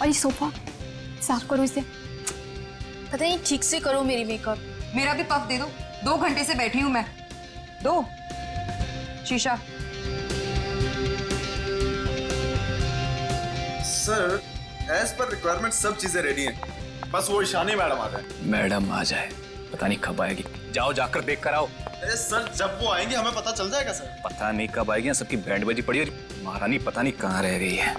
और ये सोफा साफ करो इसे। पता नहीं ठीक से करो मेरी मेकअप। मेरा भी पफ दे दो, 2 घंटे से बैठी हूं मैं। दो शीशा। सर एज पर रिक्वायरमेंट सब चीजें रेडी हैं, बस वो ईशानी मैडम आ जाए। मैडम आ जाए, पता नहीं कब आएगी। जाओ जाकर देख कर आओ। अरे सर जब वो आएंगे हमें पता चल जाएगा सर। पता नहीं कब आएगी, सबकी बैंड बजी पड़ी और महारानी पता नहीं कहाँ रह गई है।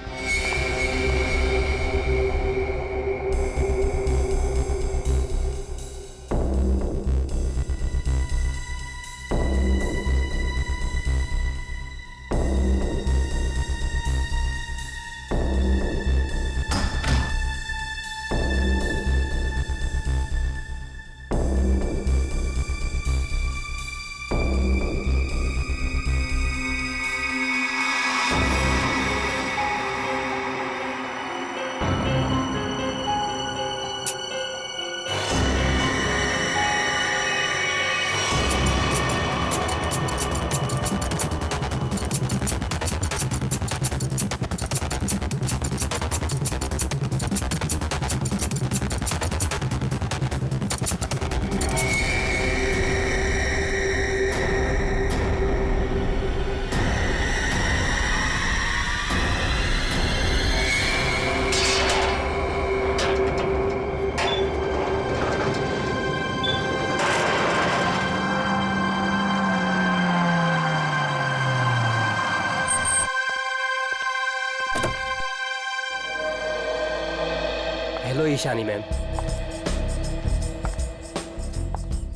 Hello Ishani ma'am.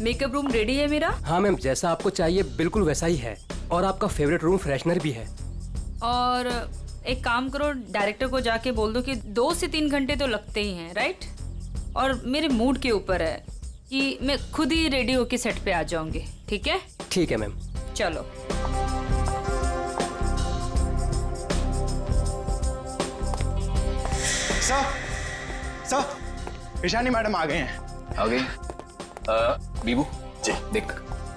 Makeup room ready है मेरा। हाँ मैम, जैसा आपको चाहिए बिल्कुल वैसा ही है, और आपका फेवरेट रूम फ्रेशनर भी है। और एक काम करो, डायरेक्टर को जाके बोल दो कि 2 से 3 घंटे तो लगते ही हैं, राइट? और मेरे मूड के ऊपर है कि मैं खुद ही रेडी होके सेट पे आ जाऊंगी। ठीक है? ठीक है मैम। चलो। सर ईशानी मैडम आ गए हैं। आ गई। बीबू जी देख,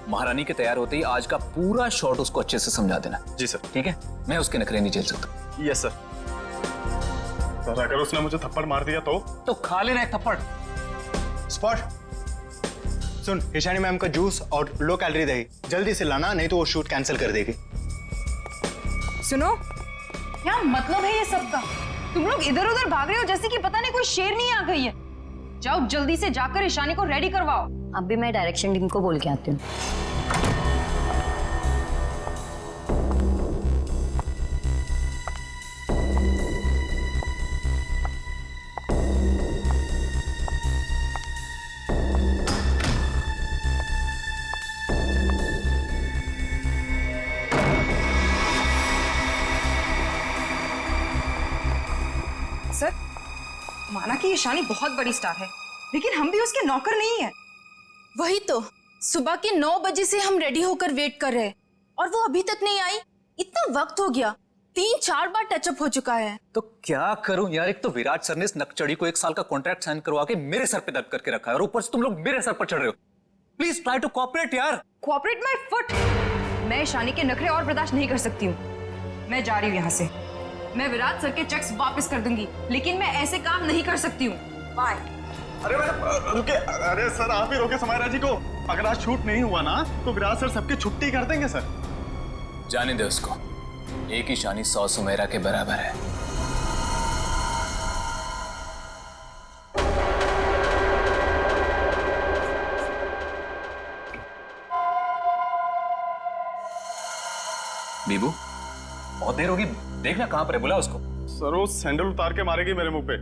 महारानी के तैयार होते ही आज का पूरा शॉट उसको अच्छे से समझा देना। जी सर। ठीक है, मैं उसके नखरे नहीं झेल सकता। Yes sir. सर अगर उसने मुझे थप्पड़ मार दिया तो खा लेना एक थप्पड़। स्पॉट सुन, ईशानी मैम का जूस और लो कैलोरी दही जल्दी से लाना, नहीं तो वो शूट कैंसिल कर देगी। सुनो, क्या मतलब है ये सब का? तुम लोग इधर उधर भाग रहे हो जैसे कि पता नहीं कोई शेरनी आ गई है। जाओ जल्दी से जाकर ईशानी को रेडी करवाओ। अब भी मैं डायरेक्शन टीम को बोल के आती हूँ। सर, माना कि ईशानी बहुत बड़ी स्टार है, लेकिन हम भी उसके नौकर नहीं है। वही तो, सुबह के 9 बजे से हम रेडी होकर वेट कर रहे हैं और वो अभी तक नहीं आई। इतना वक्त हो गया, 3-4 बार टचअप हो चुका है। तो क्या करूं यार, एक तो विराट सर ने इस नकचड़ी को 1 साल का कॉन्ट्रैक्ट साइन करवा के मेरे सर पे दर्द करके रखा है, और ऊपर से तुम लोग मेरे सर पर चढ़ रहे हो। प्लीज ट्राई टू कोऑपरेट यार। Cooperate my foot. मैं ईशानी के नखरे और बर्दाश्त नहीं कर सकती हूँ। मैं जा रही हूँ यहाँ से। मैं विराट सर के चेक्स वापस कर दूंगी, लेकिन मैं ऐसे काम नहीं कर सकती हूँ। बाय। अरे मैडम रुके। अरे सर आप ही रोके समायरा जी को। अगर आज शूट नहीं हुआ ना तो विराट सर सबकी छुट्टी कर देंगे सर। जाने दे उसको, एक ईशानी 100 सुमेरा के बराबर है। बीबू बहुत देर होगी, देखना कहां पर है, बुला उसको। सर वो सैंडल उतार के मारेगी मेरे मुंह पे।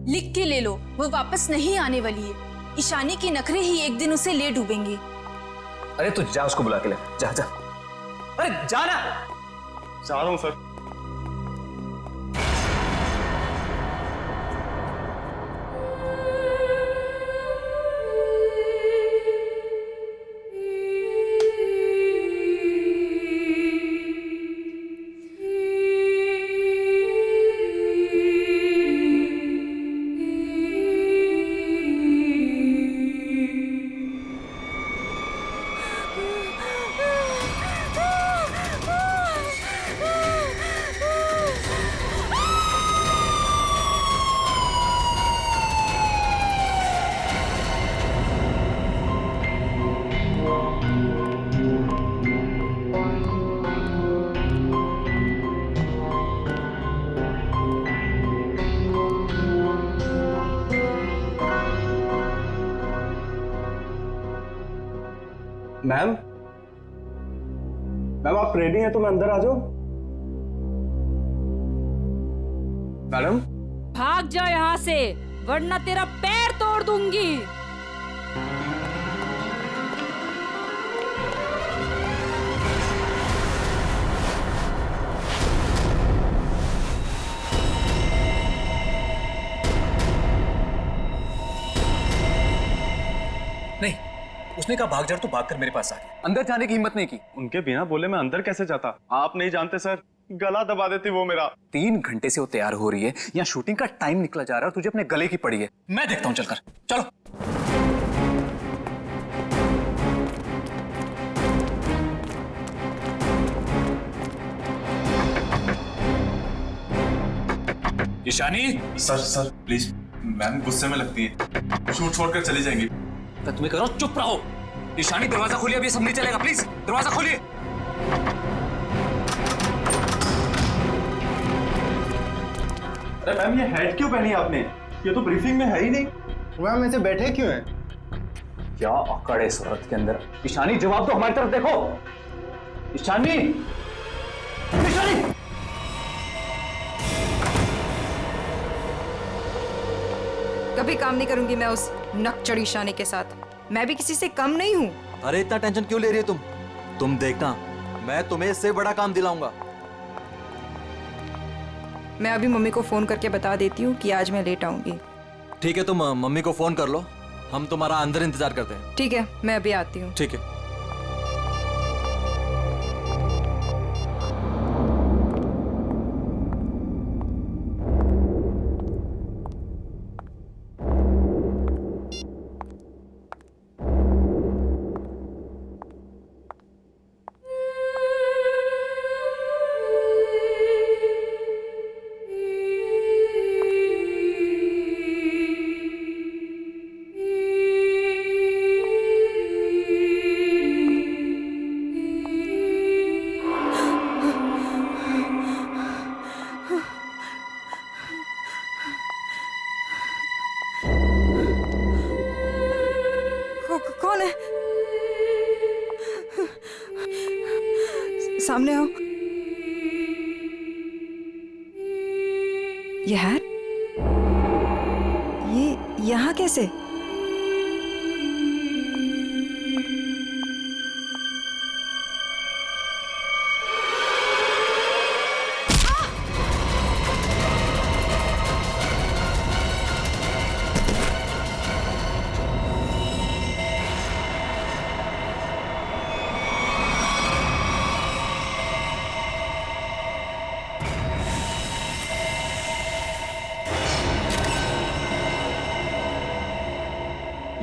लिख के ले लो, वो वापस नहीं आने वाली है। ईशानी के नखरे ही एक दिन उसे ले डूबेंगे। अरे तू जा उसको बुला के ले, जा जा। अरे जाना। जा रहा हूं सर। मैम मैम आप रेडी हैं तो मैं अंदर आ जाऊं? मैडम भाग जा यहाँ से, वरना तेरा पैर तोड़ दूंगी। नहीं, उसने कहा भाग जा तो भागकर मेरे पास आ गया, अंदर जाने की हिम्मत नहीं की। उनके बिना बोले मैं अंदर कैसे जाता? आप नहीं जानते सर, गला दबा देती वो मेरा। 3 घंटे से वो तैयार हो रही है, यहाँ शूटिंग का टाइम निकला जा रहा है, तुझे अपने गले की पड़ी है। मैं देखता हूँ, चलकर चलो। ईशानी, सर प्लीज, मैम गुस्से में लगती है, शूट छोड़कर चली जाएंगी। तो तुम्हें करो, चुप रहो। ईशानी दरवाजा खोलिए, अभी सब नहीं चलेगा, प्लीज दरवाजा खोलिए। अरे मैम ये हेड क्यों पहनी आपने? ये तो ब्रीफिंग में है ही नहीं। मैम ऐसे बैठे क्यों हैं? क्या अकड़ है सूरत के अंदर। ईशानी जवाब दो, हमारी तरफ देखो। ईशानी, ईशानी। कभी काम नहीं करूंगी मैं उस नकचड़ी शानी के साथ। मैं भी किसी से कम नहीं हूँ। अरे इतना टेंशन क्यों ले रही है तुम देखना, मैं तुम्हें इससे बड़ा काम दिलाऊंगा। मैं अभी मम्मी को फोन करके बता देती हूँ कि आज मैं लेट आऊंगी। ठीक है, तुम मम्मी को फोन कर लो, हम तुम्हारा अंदर इंतजार करते हैं। ठीक है, मैं अभी आती हूँ। ठीक है। कौन है? सामने आओ। ये हैट, ये यहाँ कैसे?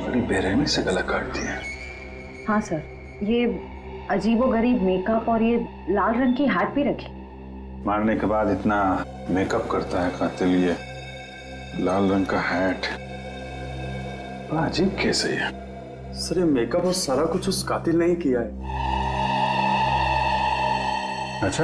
बड़ी बेरहमी से गला काट दिया। हाँ सर, ये अजीबोगरीब मेकअप और ये लाल रंग की हैट भी रखी। मारने के बाद इतना मेकअप करता है कातिल, ये लाल रंग का हैट बड़ा अजीब केस है ये। सर ये मेकअप और सारा कुछ उस कातिल ने ही किया है। अच्छा,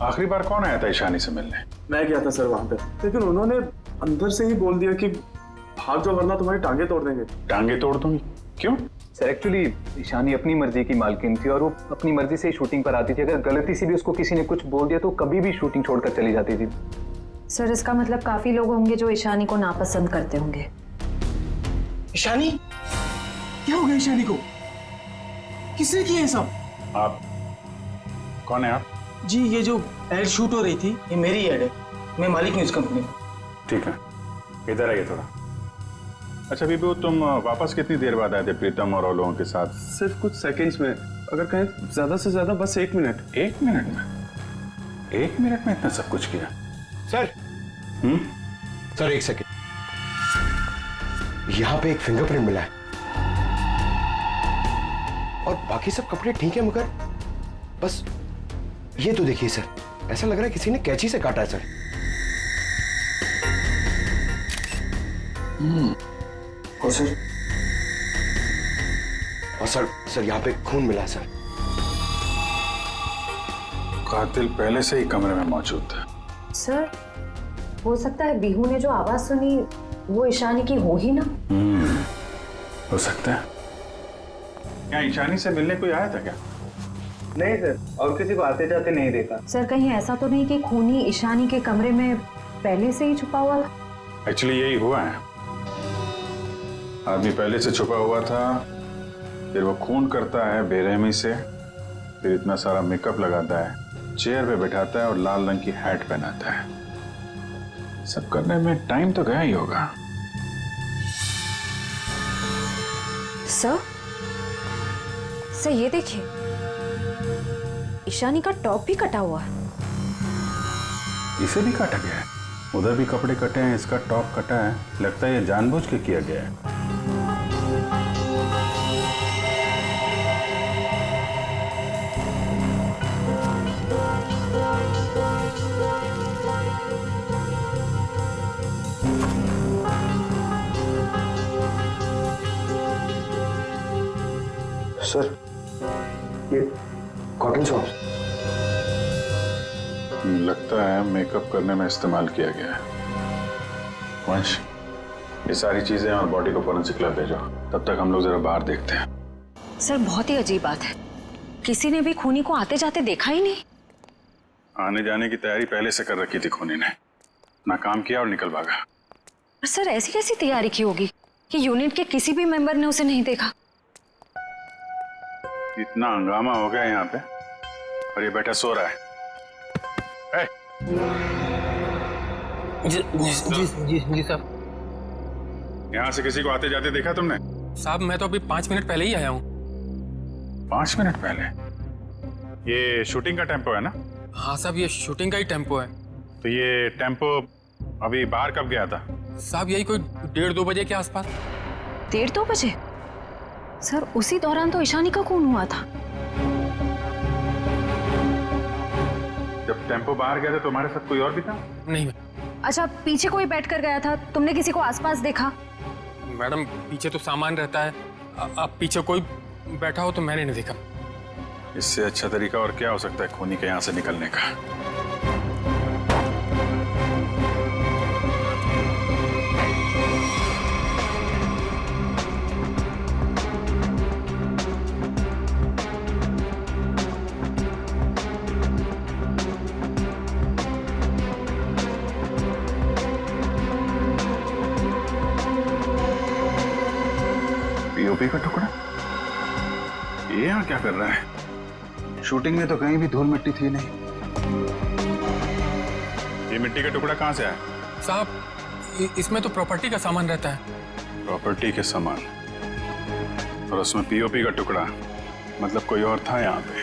आखिरी बार कौन आया था ईशानी से मिलने? मैं गया था सर वहां पे, लेकिन उन्होंने अंदर से ही बोल दिया कि भाग जाओ वरना तुम्हारी टांगे तोड़ देंगे। टांगे तोड़ दूंगी? क्यों? सर एक्चुअली ईशानी अपनी मर्जी की मालकिन थी और वो अपनी मर्जी से ही शूटिंग पर आती थी। अगर गलती से भी उसको किसी ने कुछ बोल दिया तो कभी भी शूटिंग छोड़कर चली जाती थी। सर इसका मतलब काफी लोग होंगे जो ईशानी को नापसंद करते होंगे। ईशानी, क्या हो गया ईशानी को? किसने किया ये सब? आप कौन है आप? जी ये जो एड शूट हो रही थी ये मेरी एड है, मैं मालिक हूँ इस कंपनी का। ठीक है, इधर आइए थोड़ा। अच्छा बीबू, तुम वापस कितनी देर बाद आए थे प्रीतम और लोगों के साथ? सिर्फ कुछ सेकंड्स में, अगर कहें ज्यादा से ज्यादा बस 1 मिनट। 1 मिनट में? 1 मिनट में इतना सब कुछ किया? सर सर 1 सेकेंड, यहाँ पे एक फिंगरप्रिंट मिला है और बाकी सब कपड़े ठीक है, मगर बस ये तो देखिए सर, ऐसा लग रहा है किसी ने कैंची से काटा है सर। और सर यहाँ पे खून मिला है सर। कातिल पहले से ही कमरे में मौजूद था। सर हो सकता है बिहू ने जो आवाज सुनी वो ईशानी की हो ही ना। हो सकता है। क्या ईशानी से मिलने कोई आया था क्या? नहीं सर, और किसी को आते जाते नहीं देखा। सर कहीं ऐसा तो नहीं कि खूनी ईशानी के कमरे में पहले से ही छुपा हुआ था? एक्चुअली यही हुआ है। आदमी पहले से छुपा हुआ था, फिर वो खून करता है बेरहमी से, फिर इतना सारा मेकअप लगाता है, चेयर पे बैठाता है और लाल रंग की हैट पहनाता है। सब करने में टाइम तो गया ही होगा। सर ये देखिए, ईशानी का टॉप भी कटा हुआ है। इसे भी काटा गया है, उधर भी कपड़े कटे हैं, इसका टॉप कटा है। लगता है ये जानबूझ के किया गया है। सर ये कॉटन सॉक्स लगता है मेकअप करने में इस्तेमाल किया गया है। वंश, ये सारी चीजें और बॉडी को फोरेंसिक लैब भेजो, तब तक हम लोग जरा बाहर देखते हैं। सर बहुत ही अजीब बात है, किसी ने भी खूनी को आते जाते देखा ही नहीं। आने जाने की तैयारी पहले से कर रखी थी खूनी ने, ना काम किया और निकल भागा। पर सर ऐसी कैसी तैयारी की होगी कि यूनिट के किसी भी मेंबर ने उसे नहीं देखा? इतना हंगामा हो गया यहाँ पे और ये बैठा सो रहा है। जी साहब। यहाँ से किसी को आते जाते देखा तुमने? साहब मैं तो अभी 5 मिनट पहले ही आया हूँ। 5 मिनट पहले? ये शूटिंग का टेम्पो है ना? हाँ साहब, ये शूटिंग का ही टेम्पो है। तो ये टेम्पो अभी बाहर कब गया था? साहब यही कोई 1:30-2 बजे के आसपास। 1:30-2 बजे? सर उसी दौरान तो ईशानी का खून हुआ था। जब टेम्पो बाहर गया था तुम्हारे साथ कोई और भी था? नहीं। अच्छा, पीछे कोई बैठ कर गया था, तुमने किसी को आसपास देखा? मैडम पीछे तो सामान रहता है, अब पीछे कोई बैठा हो तो मैंने नहीं देखा। इससे अच्छा तरीका और क्या हो सकता है खूनी के यहाँ से निकलने का? पीओपी का टुकड़ा? ये यहाँ क्या कर रहा है? शूटिंग में तो कहीं भी धूल मिट्टी थी नहीं। ये मिट्टी का टुकड़ा कहाँ से आया? साहब इसमें तो प्रॉपर्टी का सामान रहता है। प्रॉपर्टी के सामान? और उसमें पीओपी का टुकड़ा, मतलब कोई और था यहाँ पे।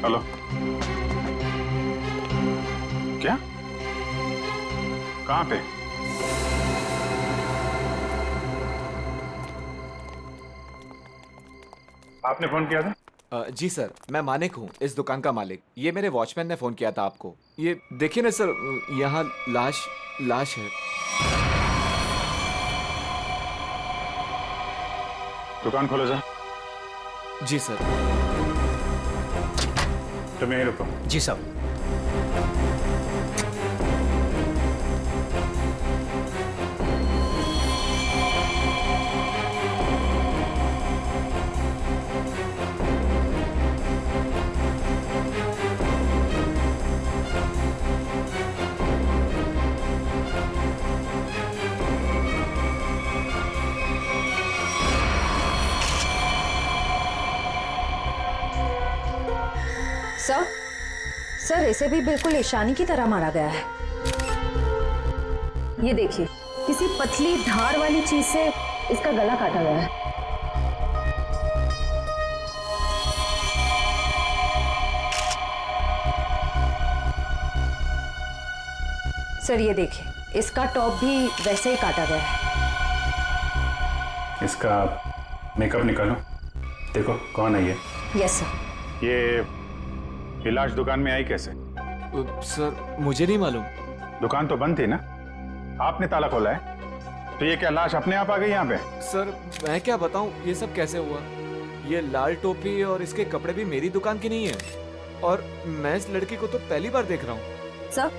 हेलो, क्या? कहाँ पे? आपने फोन किया था? जी सर, मैं मानिक हूँ, इस दुकान का मालिक। ये मेरे वॉचमैन ने फोन किया था आपको। ये देखिए ना सर, यहाँ लाश है। दुकान खोलो जा। जी सर। तुम यहीं रुको। जी साहब। सर इसे भी बिल्कुल ईशानी की तरह मारा गया है। ये देखिए, किसी पतली धार वाली चीज से इसका गला काटा गया है। सर ये देखिए, इसका टॉप भी वैसे ही काटा गया है। इसका मेकअप निकालो, देखो कौन है ये। Yes sir. ये लाश दुकान में आई कैसे? सर मुझे नहीं मालूम। दुकान तो बंद थी ना, आपने ताला खोला है, तो ये क्या लाश अपने आप आ गई यहाँ पे? सर मैं क्या बताऊं, ये सब कैसे हुआ? ये लाल टोपी और इसके कपड़े भी मेरी दुकान की नहीं है, और मैं इस लड़की को तो पहली बार देख रहा हूँ। सर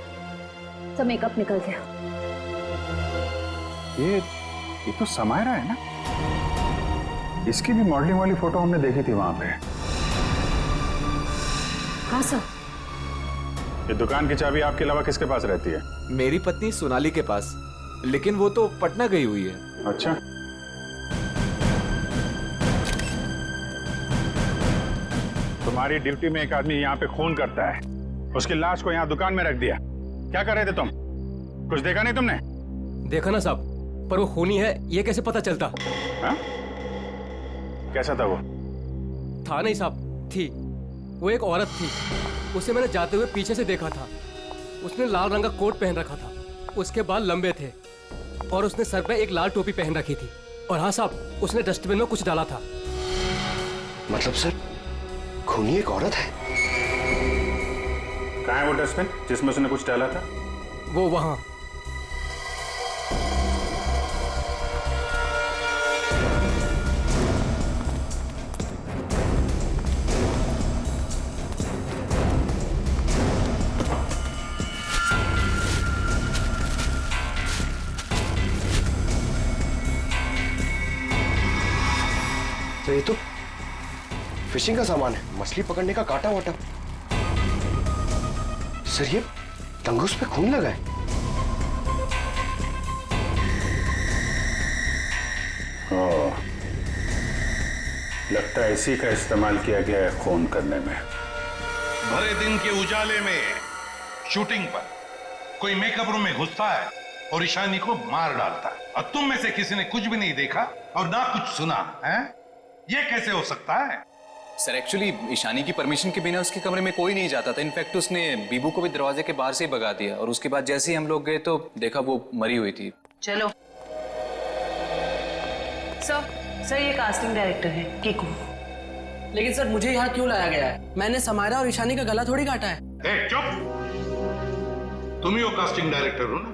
मेकअप निकल गया। ये तो समायरा है ना? इसकी भी मॉडलिंग वाली फोटो हमने देखी थी वहां पे। हाँ सर। ये दुकान की चाबी आपके अलावा किसके पास रहती है? मेरी पत्नी सोनाली के पास, लेकिन वो तो पटना गई हुई है। अच्छा, तुम्हारी ड्यूटी में एक आदमी यहाँ पे खून करता है, उसकी लाश को यहाँ दुकान में रख दिया। क्या कर रहे थे तुम? कुछ देखा नहीं तुमने? देखा ना साहब, पर वो खूनी है ये कैसे पता चलता? हाँ? कैसा था वो? था नहीं साहब, थी। वो एक औरत थी, उसे मैंने जाते हुए पीछे से देखा था। उसने लाल रंग का कोट पहन रखा था, उसके बाल लंबे थे और उसने सर पे एक लाल टोपी पहन रखी थी। और हाँ साहब, उसने डस्टबिन में कुछ डाला था। मतलब सर, खूनी एक औरत है? कहाँ है वो डस्टबिन जिसमें उसने कुछ डाला था? वो वहां। तो ये तो फिशिंग का सामान है, मछली पकड़ने का कांटा वाटा। सर ये तंगूस पे खून लगा है। ओह, लगता है इसी का इस्तेमाल किया गया है खून करने में। भरे दिन के उजाले में शूटिंग पर कोई मेकअप रूम में घुसता है और ईशानी को मार डालता है, और तुम में से किसी ने कुछ भी नहीं देखा और ना कुछ सुना है? ये कैसे हो सकता है? सर एक्चुअली ईशानी की परमिशन के बिना उसके कमरे में कोई नहीं जाता था। इनफैक्ट उसने बीबू को भी दरवाजे के बाहर से ही भगा दिया, और उसके बाद जैसे ही हम लोग गए तो देखा वो मरी हुई थी। चलो सर ये कास्टिंग डायरेक्टर है कीकू। लेकिन सर मुझे यहाँ क्यों लाया गया है? मैंने समायरा और ईशानी का गला थोड़ी काटा है। चुप! तुम ही वो कास्टिंग डायरेक्टर हो ना,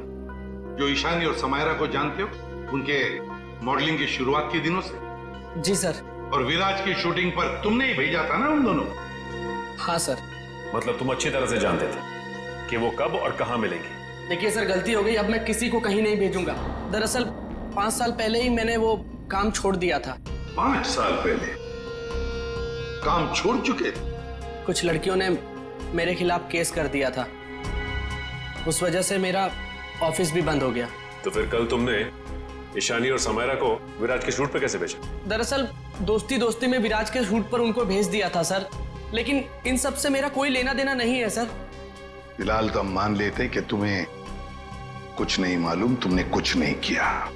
जो ईशानी और समायरा को जानते हो उनके मॉडलिंग की शुरुआत के दिनों से? जी सर। और विराज की शूटिंग पर तुमने ही भेजा था ना उन दोनों? हाँ सर। मतलब तुम अच्छी तरह से जानते थे कि वो कब और कहां मिलेंगे? देखिए सर, गलती हो गई, अब मैं किसी को कहीं नहीं भेजूंगा। दरअसल 5 साल पहले ही मैंने वो काम छोड़ दिया था। 5 साल पहले काम छोड़ चुके? कुछ लड़कियों ने मेरे खिलाफ केस कर दिया था, उस वजह से मेरा ऑफिस भी बंद हो गया। तो फिर कल तुमने ईशानी और समायरा को विराज के शूट पे कैसे भेजा? दरअसल दोस्ती दोस्ती में विराज के शूट पर उनको भेज दिया था सर, लेकिन इन सब से मेरा कोई लेना देना नहीं है सर। फिलहाल तो हम मान लेते कि तुम्हें कुछ नहीं मालूम, तुमने कुछ नहीं किया।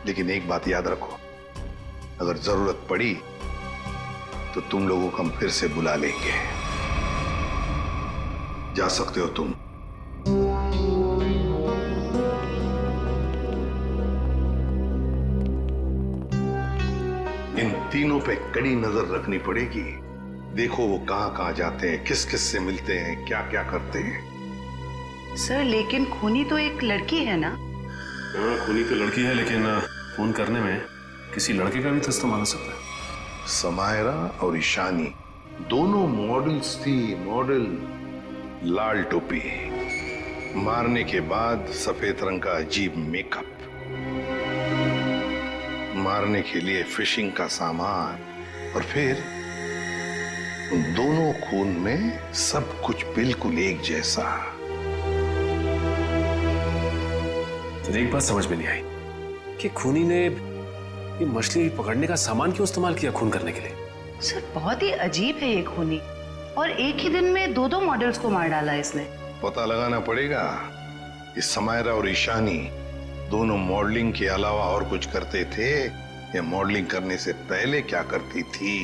लेकिन एक बात याद रखो, अगर जरूरत पड़ी तो तुम लोगों को हम फिर से बुला लेंगे। जा सकते हो तुम। इन तीनों पे कड़ी नजर रखनी पड़ेगी। देखो वो कहां कहां जाते हैं, किस किस से मिलते हैं, क्या क्या करते हैं। सर लेकिन खूनी तो एक लड़की है ना? हाँ, खूनी तो लड़की है, लेकिन खून करने में किसी लड़के का भी तो इस्तेमाल हो सकता है। समायरा और ईशानी दोनों मॉडल्स थी, मॉडल। लाल टोपी, मारने के बाद सफेद रंग का अजीब मेकअप, मारने के लिए फिशिंग का सामान, और फिर दोनों खून में सब कुछ बिल्कुल एक जैसा। तो एक बात समझ में नहीं आई कि खूनी ने ये मछली पकड़ने का सामान क्यों इस्तेमाल किया खून करने के लिए? सर बहुत ही अजीब है ये खूनी, और एक ही दिन में 2 मॉडल्स को मार डाला इसने। पता लगाना पड़ेगा कि समायरा और ईशानी दोनों मॉडलिंग के अलावा और कुछ करते थे, या मॉडलिंग करने से पहले क्या करती थी।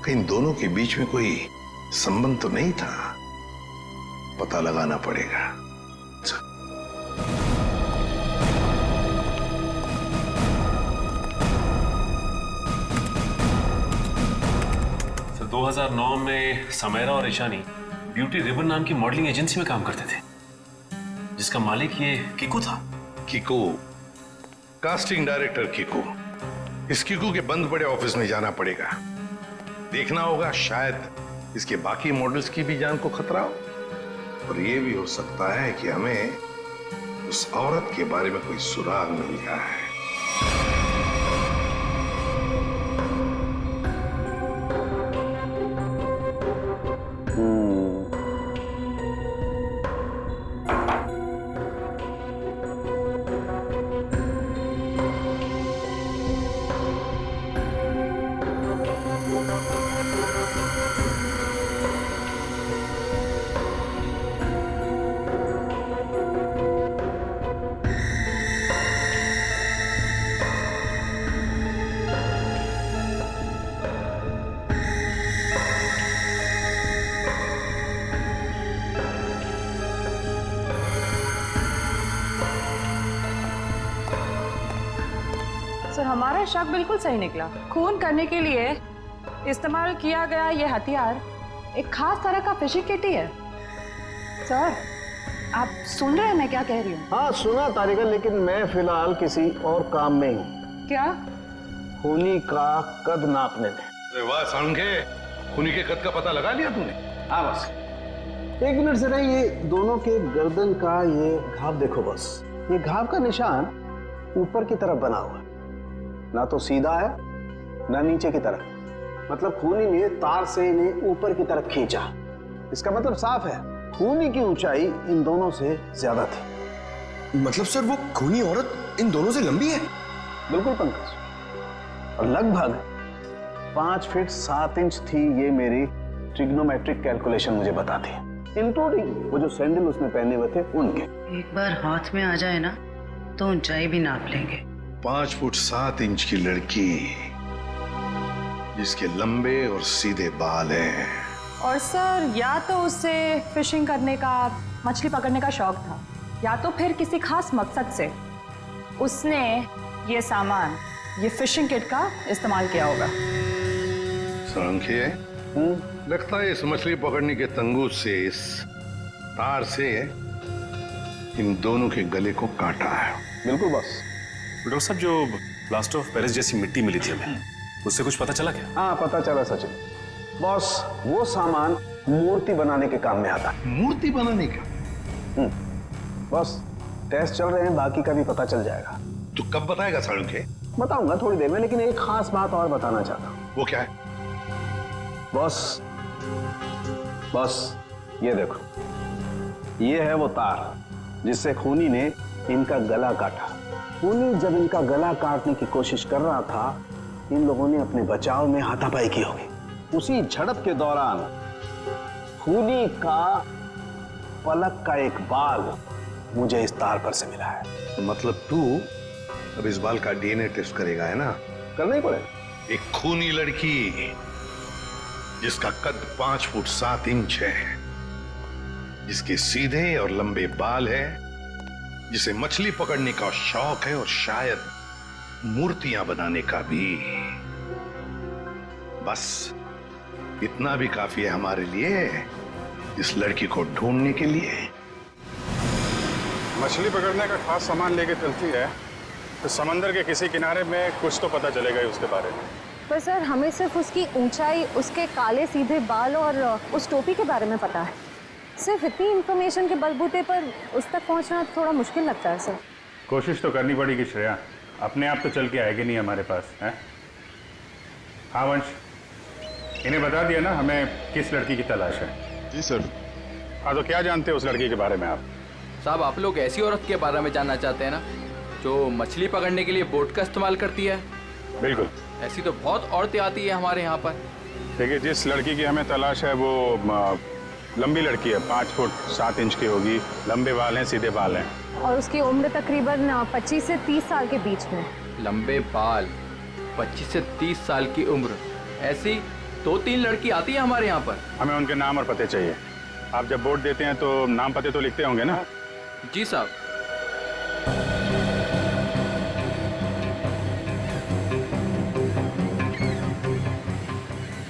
कहीं दोनों के बीच में कोई संबंध तो नहीं था, पता लगाना पड़ेगा। सर 2009 में समायरा और ईशानी ब्यूटी रिबन नाम की मॉडलिंग एजेंसी में काम करते थे, जिसका मालिक ये कीकू था। Kiku, casting director Kiku. इस कीकू के बंद पड़े ऑफिस में जाना पड़ेगा, देखना होगा शायद इसके बाकी मॉडल्स की भी जान को खतरा हो। और ये भी हो सकता है कि हमें उस औरत के बारे में कोई सुराग मिल गया है। सर हमारा शक बिल्कुल सही निकला। खून करने के लिए इस्तेमाल किया गया ये हथियार एक खास तरह का फिशिंग किट ही है। सर आप सुन रहे हैं मैं क्या कह रही हूँ? हाँ सुना तारिका, लेकिन मैं फिलहाल किसी और काम में हूँ। क्या? खूनी का कद नापने में। अरे वाह सांगे, खूनी के कद का पता लगा लिया तूने? हाँ बस एक मिनट से नहीं, ये दोनों के गर्दन का ये घाव देखो बस। ये घाव का निशान ऊपर की तरफ बना हुआ है, ना तो सीधा है ना नीचे की तरफ। मतलब खूनी ने तार से इन्हें ऊपर की तरफ खींचा। इसका मतलब साफ है खूनी की ऊंचाई इन दोनों से ज्यादा थी। मतलब सर वो खूनी औरत इन दोनों से लंबी है? बिल्कुल पंकज, और लगभग 5 फीट 7 इंच थी। ये मेरी ट्रिग्नोमेट्रिक कैलकुलेशन मुझे बताती है, इंक्लूडिंग वो जो सैंडल उसने पहने हुए थे उनके। एक बार हाथ में आ जाए ना तो ऊंचाई भी नाप लेंगे। 5 फुट 7 इंच की लड़की जिसके लंबे और सीधे बाल हैं। और सर या तो उसे फिशिंग करने का, मछली पकड़ने का शौक था, या तो फिर किसी खास मकसद से उसने ये सामान, ये फिशिंग किट का इस्तेमाल किया होगा। सांख्य, लगता है इस मछली पकड़ने के तंगूर से, इस तार से इन दोनों के गले को काटा है। बिल्कुल बस। डॉक्टर साहब, जो प्लास्टर ऑफ पेरिस जैसी मिट्टी मिली थी हमें, उससे कुछ पता चला क्या? हाँ पता चला सचिन। बॉस वो सामान मूर्ति बनाने के काम में आता है। मूर्ति बनाने का? बस टेस्ट चल रहे हैं, बाकी का भी पता चल जाएगा। तो कब बताएगा सांख्य? बताऊंगा थोड़ी देर में, लेकिन एक खास बात और बताना चाहता हूँ। वो क्या है? बॉस ये देखो, ये है वो तार जिससे खूनी ने इनका गला काटा। खूनी जब इनका गला काटने की कोशिश कर रहा था, इन लोगों ने अपने बचाव में हाथापाई की होगी। उसी झड़प के दौरान खूनी का पलक का एक बाल मुझे इस तार पर से मिला है। तो मतलब तू अब इस बाल का डीएनए टेस्ट करेगा, है ना? करना ही पड़ेगा। एक खूनी लड़की जिसका कद 5 फुट 7 इंच है, जिसके सीधे और लंबे बाल है, जिसे मछली पकड़ने का शौक है और शायद मूर्तियां बनाने का भी। बस इतना भी काफी है हमारे लिए, इस लड़की को ढूंढने के लिए। मछली पकड़ने का खास सामान लेके चलती है तो समंदर के किसी किनारे में कुछ तो पता चलेगा ही उसके बारे में। पर सर हमें सिर्फ उसकी ऊंचाई, उसके काले सीधे बाल और उस टोपी के बारे में पता है। सिर्फ इतनी इंफॉर्मेशन के बलबूते पर उस तक पहुंचना थोड़ा मुश्किल लगता है सर। कोशिश तो करनी पड़ेगी श्रेया, अपने आप तो चल के आएगी नहीं हमारे पास, है? हाँ वंश, इन्हें बता दिया ना हमें किस लड़की की तलाश है? जी सर। हाँ तो क्या जानते हैं उस लड़की के बारे में आप? साहब आप लोग ऐसी औरत के बारे में जानना चाहते हैं ना जो मछली पकड़ने के लिए बोट का इस्तेमाल करती है? बिल्कुल। ऐसी तो बहुत औरतें आती है हमारे यहाँ पर। देखिए जिस लड़की की हमें तलाश है वो लंबी लड़की है, 5 फुट 7 इंच की होगी, लंबे बाल हैं, सीधे बाल हैं। और उसकी उम्र तकरीबन 25 से 30 साल के बीच में। लंबे बाल, 25 से 30 साल की उम्र, ऐसी 2-3 लड़की आती है हमारे यहाँ पर। हमें उनके नाम और पते चाहिए। आप जब वोट देते हैं तो नाम पते तो लिखते होंगे ना? जी साहब।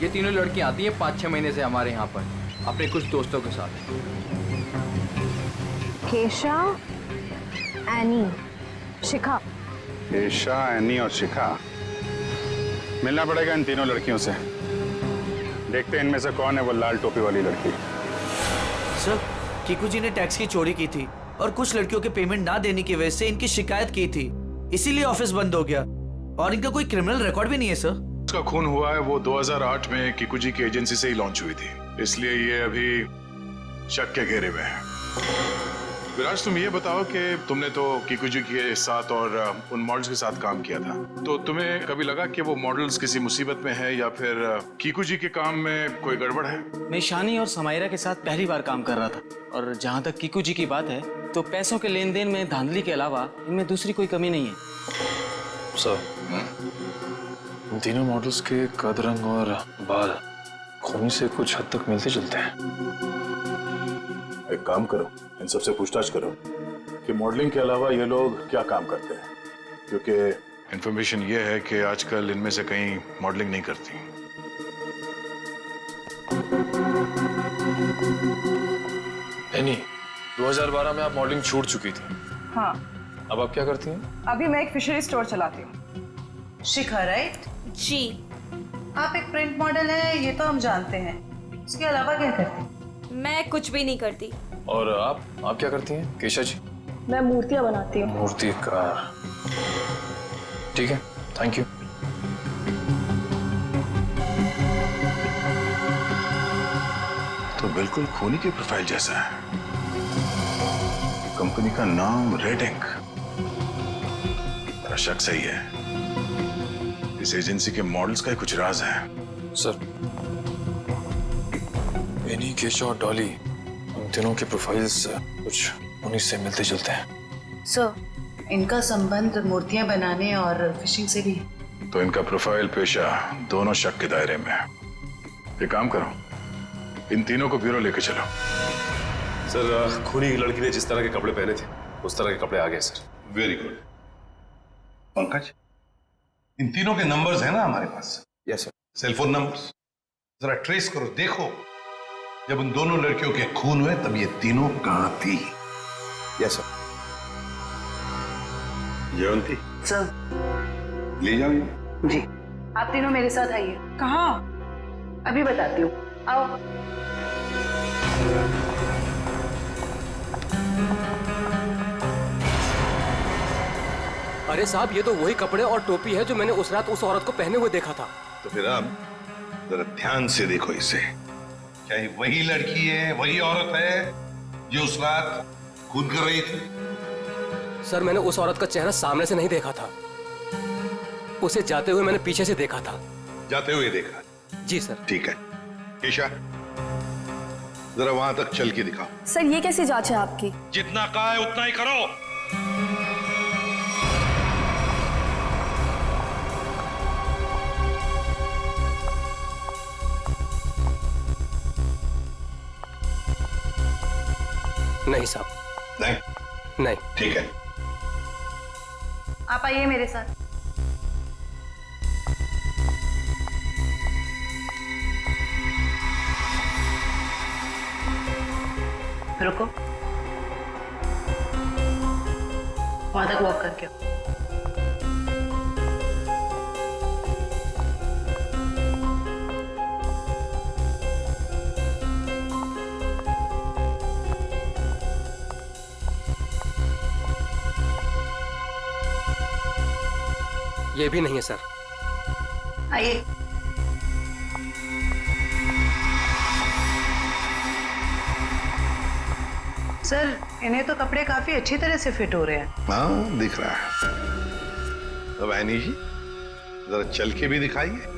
ये तीनों लड़कियां आती हैं 5-6 महीने से हमारे यहाँ पर अपने कुछ दोस्तों के साथ। केशा, एनी, शिखा। केशा, एनी और शिखा। मिलना पड़ेगा इन तीनों लड़कियों से। देखते हैं इनमें से कौन है वो लाल टोपी वाली लड़की। सर कीकू जी ने टैक्स की चोरी की थी, और कुछ लड़कियों के पेमेंट ना देने की वजह से इनकी शिकायत की थी, इसीलिए ऑफिस बंद हो गया। और इनका कोई क्रिमिनल रिकॉर्ड भी नहीं है सर। उसका खून हुआ है वो 2008 में किकुजी की एजेंसी से ही लॉन्च हुई थी, इसलिए ये अभी शक के घेरे में है। विराज, तुम ये बताओ कि तुमने तो किकुजी के साथ और उन मॉडल्स के साथ काम किया था, तो तुम्हें कभी लगा कि वो मॉडल्स किसी मुसीबत में है या फिर किकुजी के काम में कोई गड़बड़ है? मैं ईशानी और समायरा के साथ पहली बार काम कर रहा था, और जहाँ तक किकुजी की बात है तो पैसों के लेन देन में धांधली के अलावा इनमें दूसरी कोई कमी नहीं है। सर, इन तीनों मॉडल्स के कद, रंग और बाल खूनी से कुछ हद तक मिलते जुलते हैं। एक काम करो, इन सबसे पूछताछ करो कि मॉडलिंग के अलावा ये लोग क्या काम करते हैं, क्योंकि इंफॉर्मेशन ये है कि आजकल इनमें से कहीं मॉडलिंग नहीं करती। एनी, 2012 में आप मॉडलिंग छूट चुकी थी। हाँ, अब आप क्या करती हैं? अभी मैं एक फिशरी स्टोर चलाती हूँ। शिखा, राइट? जी। आप एक प्रिंट मॉडल है, ये तो हम जानते हैं। इसके अलावा क्या करते हैं? मैं कुछ भी नहीं करती। और आप क्या करती हैं केशा जी? मैं मूर्तियाँ बनाती हूँ। मूर्तिकार, ठीक है, थैंक यू। तो बिल्कुल खूनी की प्रोफाइल जैसा है। कंपनी का नाम रेड इंक। मेरा शक सही है, इस एजेंसी के मॉडल्स का ही कुछ राज है। सर, एनी, केशा और डॉली, उन तीनों के प्रोफाइल्स कुछ उन्हीं से मिलते जुलते हैं। सर, इनका संबंध मूर्तियां बनाने और फिशिंग से भी है। तो इनका प्रोफाइल पेशा दोनों शक के दायरे में है। एक काम करो, इन तीनों को ब्यूरो लेके चलो। सर, खूनी की लड़की ने जिस तरह के कपड़े पहने थे उस तरह के कपड़े आ गए सर। Very good. पंकज, इन तीनों के नंबर्स हैं ना हमारे पास? Yes sir. सेलफोन नंबर्स जरा ट्रेस करो, देखो जब उन दोनों लड़कियों के खून हुए तब ये तीनों कहां थी। Yes sir. जयंती सर। ले जाओ जी, आप तीनों मेरे साथ आइए। कहाँ? अभी बताती हूँ, आओ। अरे साहब, ये तो वही कपड़े और टोपी है जो मैंने उस रात उस औरत को पहने हुए देखा था। तो फिर अब जरा ध्यान से देखो इसे। क्या ये वही लड़की है, वही औरत है जो उस रात खून कर रही थी? सर, मैंने उस औरत का चेहरा सामने से नहीं देखा था, उसे जाते हुए मैंने पीछे से देखा था। जाते हुए देखा? जी सर। ठीक है, केशा जरा वहां तक चल के दिखाओ। सर, ये कैसी जांच है आपकी? जितना कहा है उतना ही करो। नहीं साहब। नहीं? नहीं। ठीक है, आप आइए मेरे साथ। रुको, वहां तक वॉक करके आओ। ये भी नहीं है सर। आइए। सर, इन्हें तो कपड़े काफी अच्छी तरह से फिट हो रहे हैं। हाँ, दिख रहा है। अब ऐनी जी जरा चल के भी दिखाइए।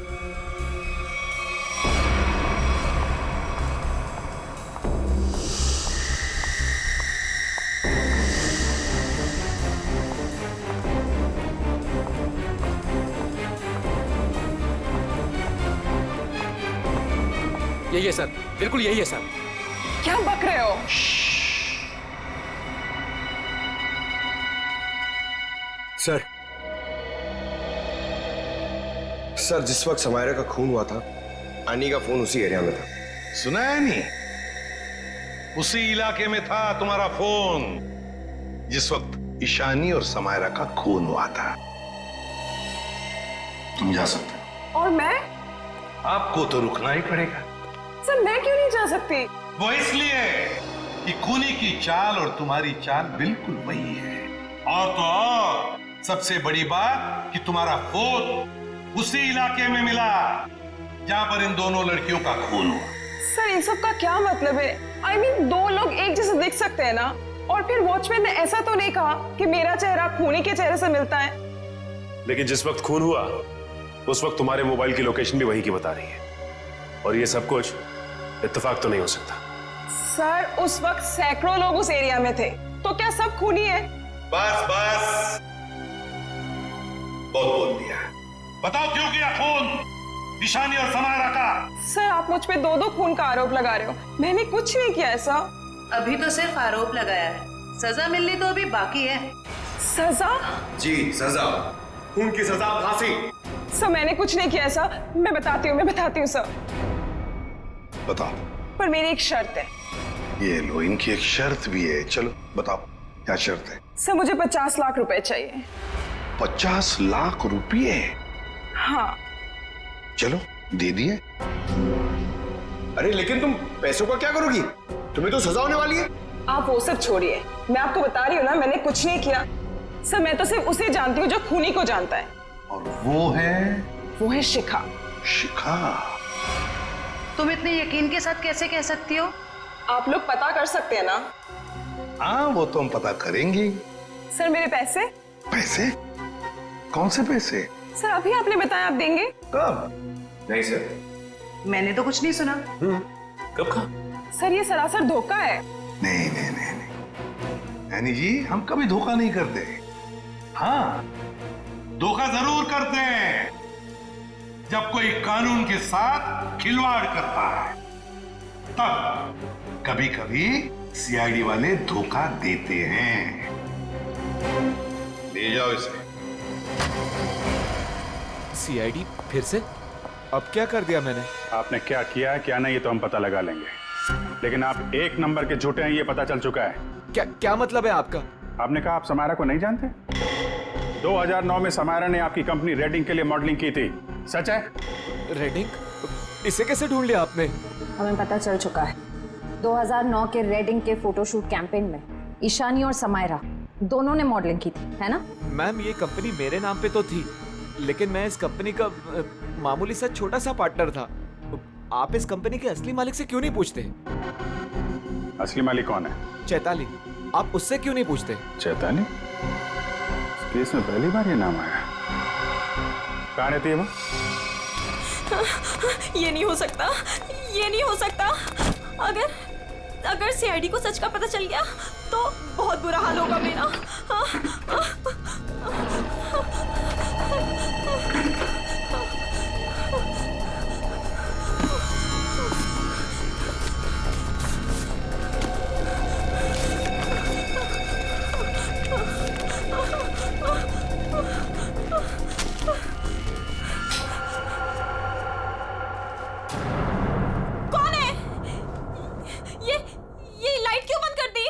यही है सर, बिल्कुल यही है सर। क्या बक रहे हो? सर, जिस वक्त समायरा का खून हुआ था, आनी का फोन उसी एरिया में था। सुना है नहीं? उसी इलाके में था तुम्हारा फोन जिस वक्त ईशानी और समायरा का खून हुआ था। तुम जा सकते हो। और मैं? आपको तो रुकना ही पड़ेगा। सर, मैं क्यों नहीं जा सकती? वो इसलिए कि खूनी की चाल और तुम्हारी चाल बिल्कुल वही है। और तो और सबसे बड़ी बात कि तुम्हारा फोन उसी इलाके में मिला जहां पर इन दोनों लड़कियों का खून हुआ। सर इन सब का क्या मतलब है? I mean, दो लोग एक जैसे दिख सकते हैं ना? और फिर वॉचमैन ने ऐसा तो नहीं कहा कि मेरा चेहरा खूनी के चेहरे से मिलता है। लेकिन जिस वक्त खून हुआ उस वक्त तुम्हारे मोबाइल की लोकेशन भी वहीं की बता रही है, और ये सब कुछ इत्तेफाक तो नहीं हो सकता। सर उस वक्त सैकड़ों लोग उस एरिया में थे, तो क्या सब खूनी है? बस बस, बहुत बोल दिया। बताओ क्यों किया खून ईशानी और समायरा का? सर आप मुझ पे दो खून का आरोप लगा रहे हो, मैंने कुछ नहीं किया ऐसा। अभी तो सिर्फ आरोप लगाया है, सजा मिलनी तो अभी बाकी है। सजा? जी सजा, खून की सजा फांसी। सर मैंने कुछ नहीं किया ऐसा, मैं बताती हूँ सर। बताओ। पर मेरी एक शर्त है। ये लो, इनकी एक शर्त भी है। चलो बताओ क्या शर्त है? सर मुझे 50 लाख रुपए चाहिए। 50 लाख रुपये? हाँ। चलो दे दिए। अरे लेकिन तुम पैसों का क्या करोगी? तुम्हें तो सजा होने वाली है। आप वो सब छोड़िए, मैं आपको बता रही हूँ ना, मैंने कुछ नहीं किया। सर मैं तो सिर्फ उसे जानती हूँ जो खूनी को जानता है। और वो है शिखा। शिखा? तुम इतने यकीन के साथ कैसे कह सकती हो? आप लोग पता कर सकते हैं ना? हाँ वो तो हम पता करेंगे। सर मेरे पैसे? पैसे? कौन से पैसे? सर अभी आपने बताया आप देंगे। कब? नहीं सर, मैंने तो कुछ नहीं सुना। कब कहा? सर ये सरासर धोखा है। नहीं नहीं नहीं नहीं, यानी जी हम कभी धोखा नहीं करते। हाँ धोखा जरूर करते हैं जब कोई कानून के साथ खिलवाड़ करता है, तब कभी कभी सीआईडी वाले धोखा देते हैं। ले जाओ इसे। सीआईडी फिर से? अब क्या कर दिया मैंने? आपने क्या किया है क्या नहीं ये तो हम पता लगा लेंगे, लेकिन आप एक नंबर के झूठे हैं ये पता चल चुका है। क्या मतलब है आपका? आपने कहा आप समायरा को नहीं जानते? 2009 में समायरा ने आपकी कंपनी रेडिंग के लिए मॉडलिंग की थी, सच है? रेडिंग? इसे कैसे ढूंढ लिया आपने? हमें पता चल चुका है। 2009 के रेडिंग के फोटोशूट कैंपेन में ईशानी और समायरा दोनों ने मॉडलिंग की थी, है ना? मैम ये कंपनी मेरे नाम पे तो थी, लेकिन मैं इस कंपनी का मामूली सा छोटा सा पार्टनर था। आप इस कंपनी के असली मालिक से क्यों नहीं पूछते? असली मालिक कौन है? चैताली। आप उससे क्यों नहीं पूछते? चैताली? इस केस में पहली बार ये नाम आया। कहाँ रहती है वो? ये नहीं हो सकता, ये नहीं हो सकता। अगर सीआईडी को सच का पता चल गया तो बहुत बुरा हाल होगा मेरा। कौन है? ये लाइट क्यों बंद कर दी?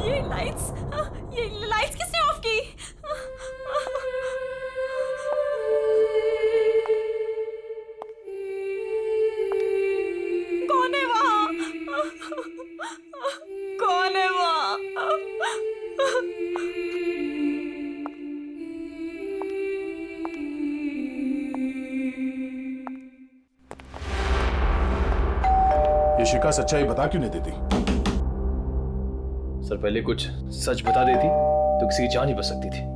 ये लाइट्स किसने ऑफ की? कौन है वहां? कौन है वहां? ये शिखा सच्चाई बता क्यों नहीं देती? सर पहले कुछ सच बता देती तो किसी की जान ही बच सकती थी।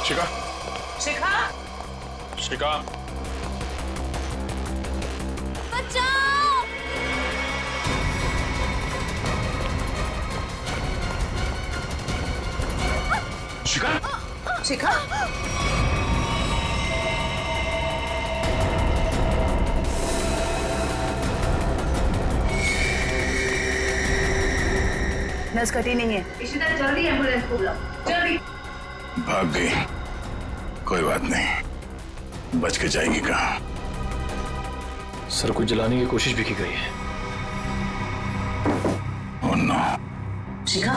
शिखा, शिखा, शिखा, बचाओ! शिखा, शिखा, नस कटी नहीं है। इशिता जल्दी एम्बुलेंस को बुलाओ, जल्दी। भाग गई। कोई बात नहीं, बच के जाएगी कहाँ? सर को जलाने की कोशिश भी की गई है। दोनों। शिखा,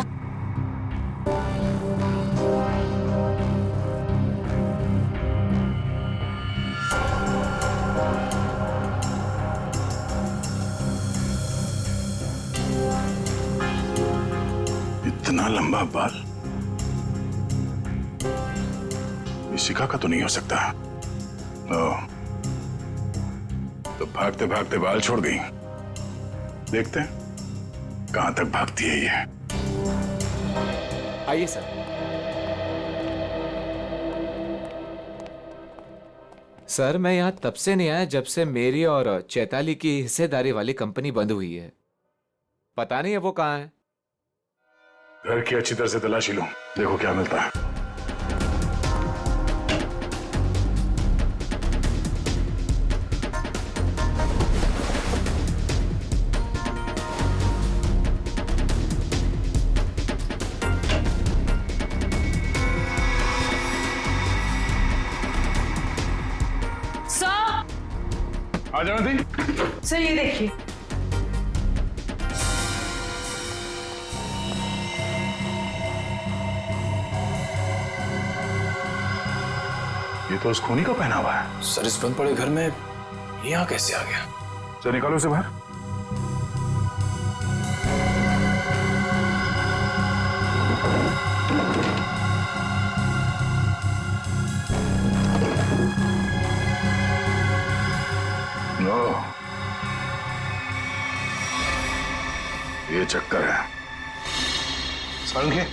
इतना लंबा बाल ये शिखा का तो नहीं हो सकता। तो भागते भागते बाल छोड़ दी। देखते हैं कहां तक भागती है ये। आइए सर। सर मैं यहाँ तब से नहीं आया जब से मेरी और चैताली की हिस्सेदारी वाली कंपनी बंद हुई है। पता नहीं है वो कहाँ है। घर की अच्छी तरह से तलाशी लो, देखो क्या मिलता है। आ जाओ दी। सर ये देखिए, ये तो उस खूनी का पहना हुआ है। सर इस बंद पड़े घर में यहाँ कैसे आ गया? चल निकालो इसे बाहर। नो, ये चक्कर है। संख्य,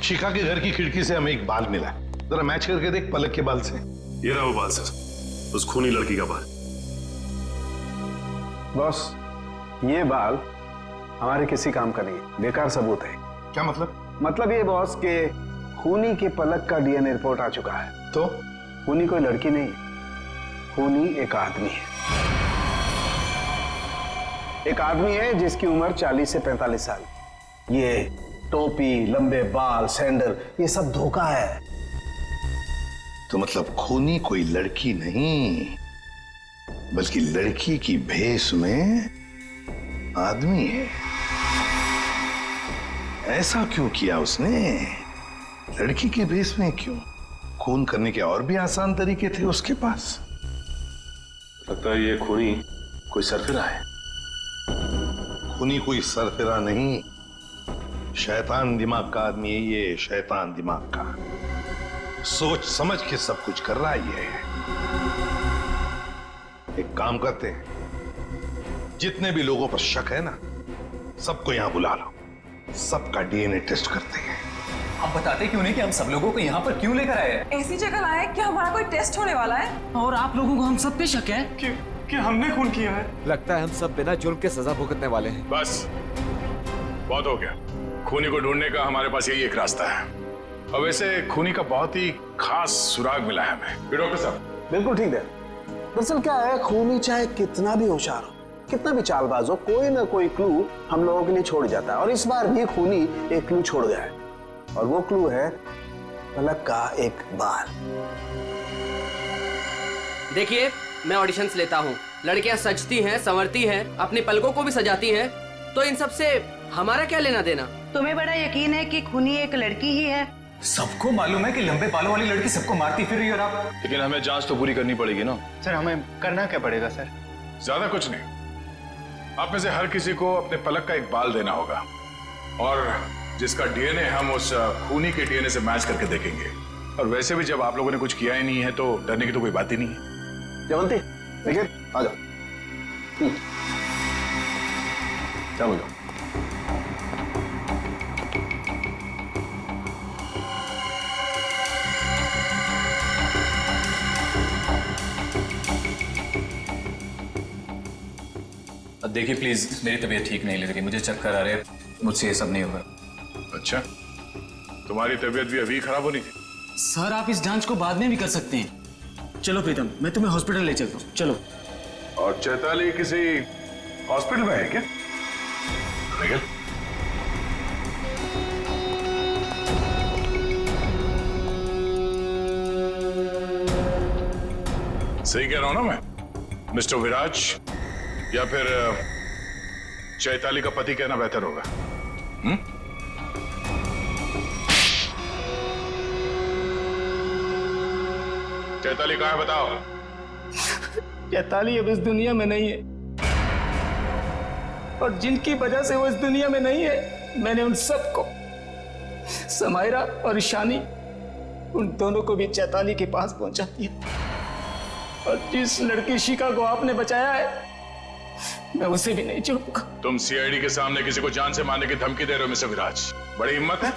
शिखा के घर की खिड़की से हमें एक बाल मिला, जरा मैच करके देख पलक के बाल से। ये रहा वो बाल सर, उस खूनी लड़की का बाल। बॉस, ये बाल हमारे किसी काम का नहीं है, बेकार सबूत है। क्या मतलब? मतलब ये बॉस के खूनी के पलक का डीएनए रिपोर्ट आ चुका है। तो खूनी कोई लड़की नहीं है, खूनी एक आदमी है। एक आदमी है जिसकी उम्र 40 से 45 साल। ये टोपी, लंबे बाल, सैंडल, ये सब धोखा है। तो मतलब खूनी कोई लड़की नहीं, बल्कि लड़की की भेष में आदमी है। ऐसा क्यों किया उसने? लड़की के भेष में क्यों? खून करने के और भी आसान तरीके थे उसके पास। लगता है ये खूनी कोई सरफिरा है। खूनी कोई सरफिरा नहीं, शैतान दिमाग का आदमी है ये, शैतान दिमाग का। सोच समझ के सब कुछ कर रहा है ये। एक काम करते हैं, जितने भी लोगों पर शक है ना, सबको यहां बुला लो, सबका डीएनए टेस्ट करते हैं। आप बताते क्यों नहीं कि हम सब लोगों को यहाँ पर क्यों लेकर आए हैं? ऐसी जगह लाए क्या हमारा कोई टेस्ट होने वाला है? और आप लोगों को हम सब पे शक है कि हमने खून किया है। लगता है हम सब बिना जुर्म के सजा भुगतने वाले हैं। बस बहुत हो गया। खूनी को ढूंढने का हमारे पास यही एक रास्ता है। और वैसे खूनी का बहुत ही खास सुराग मिला है हमें। डॉक्टर साहब बिल्कुल ठीक है। दरअसल क्या है, खूनी चाहे कितना भी होशियार हो, कितना भी चालबाज हो, कोई ना कोई क्लू हम लोगों के लिए छोड़ जाता है। और इस बार भी खूनी एक क्लू छोड़ गया है, और वो क्लू है पलक का एक बाल। देखिए, मैं ऑडिशंस लेता हूँ, लड़कियां सजती हैं, संवरती हैं, अपनी पलकों को भी सजाती हैं, तो इन सब से हमारा क्या लेना देना? तुम्हें बड़ा यकीन है कि खूनी एक लड़की ही है? सबको मालूम है कि लंबे बालों वाली लड़की सबको मारती फिर रही है। और आप, लेकिन हमें जांच तो पूरी करनी पड़ेगी ना। सर हमें करना क्या पड़ेगा सर? ज्यादा कुछ नहीं, आप में से हर किसी को अपने पलक का एक बाल देना होगा, और जिसका डीएनए हम उस खूनी के डीएनए से मैच करके देखेंगे। और वैसे भी जब आप लोगों ने कुछ किया ही नहीं है तो डरने की तो कोई बात ही नहीं है। जयवंती, देखिए, आ जाओ। चलो जाओ। देखिए प्लीज, मेरी तबीयत ठीक नहीं लग रही, मुझे चक्कर आ रहे हैं, मुझसे ये सब नहीं होगा। अच्छा, तुम्हारी तबीयत भी अभी खराब होनी थी? सर आप इस जांच को बाद में भी कर सकते हैं। चलो प्रीतम, मैं तुम्हें हॉस्पिटल ले चलता हूँ, चलो। और चैताली किसी हॉस्पिटल में है क्या? निकल। सही कह रहा हूं ना मैं? मिस्टर विराज या फिर चैताली का पति कहना बेहतर होगा। चैताली कहाँ है बताओ। चैताली अब इस दुनिया में नहीं है, और जिनकी वजह से वो इस दुनिया में नहीं है, मैंने उन सबको, समायरा और ईशानी, उन दोनों को भी चैताली के पास पहुंचा दिया। और जिस लड़की शिखा को आपने बचाया है, मैं उसे भी नहीं छोड़ूंगा। तुम सीआईडी के सामने किसी को जान से मारने की धमकी दे रहे हो मिस्टर विराज, बड़ी हिम्मत है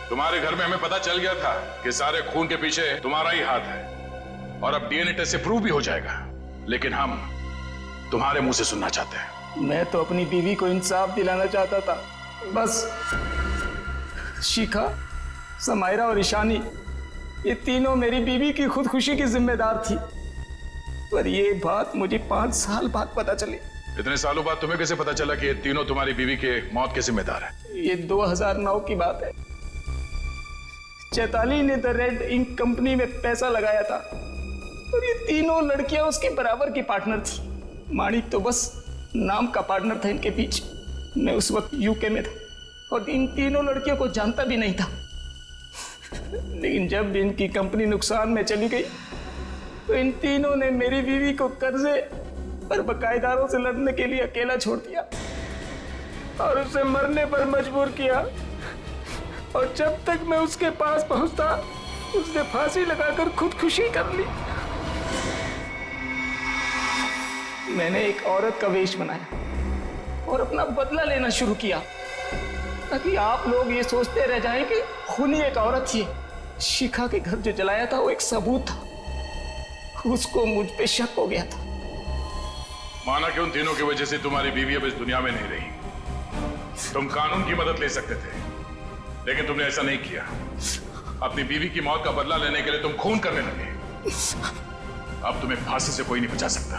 तुम्हारे। घर में हमें पता चल गया था कि सारे खून के पीछे तुम्हारा ही हाथ है, और अब डीएनए टेस्ट से प्रूव भी हो जाएगा, लेकिन हम तुम्हारे मुंह से सुनना चाहते हैं। मैं तो अपनी बीवी को इंसाफ दिलाना चाहता था, बस शिखा, समायरा और ईशानी, ये तीनों मेरी बीवी की खुदकुशी की जिम्मेदार थी, पर ये बात मुझे 5 साल बाद पता चली। इतने सालों बाद तुम्हें कैसे पता चला कि ये तीनों तुम्हारी बीवी के मौत के जिम्मेदार है? ये 2009 की बात है। चैताली ने द रेड इंक कंपनी में पैसा लगाया था, और ये तीनों लड़कियां उसके बराबर की पार्टनर थी। माणिक तो बस नाम का पार्टनर था इनके बीच। मैं उस वक्त यूके में था और इन तीनों लड़कियों को जानता भी नहीं था, लेकिन जब इनकी कंपनी नुकसान में चली गई तो इन तीनों ने मेरी बीवी को कर्जे और बकायेदारों से लड़ने के लिए अकेला छोड़ दिया और उसे मरने पर मजबूर किया। और जब तक मैं उसके पास पहुंचता, उसने फांसी लगाकर खुदकुशी कर ली। मैंने एक औरत का वेश बनाया और अपना बदला लेना शुरू किया, ताकि आप लोग ये सोचते रह जाएं कि खूनी एक औरत थी। शिखा के घर जो जलाया था वो एक सबूत था, उसको मुझ पे शक हो गया था। माना कि उन तीनों की वजह से तुम्हारी बीवी अब इस दुनिया में नहीं रही। तुम कानून की मदद ले सकते थे, लेकिन तुमने ऐसा नहीं किया। अपनी बीवी की मौत का बदला लेने के लिए तुम खून करने लगे। अब तुम्हें फांसी से कोई नहीं बचा सकता।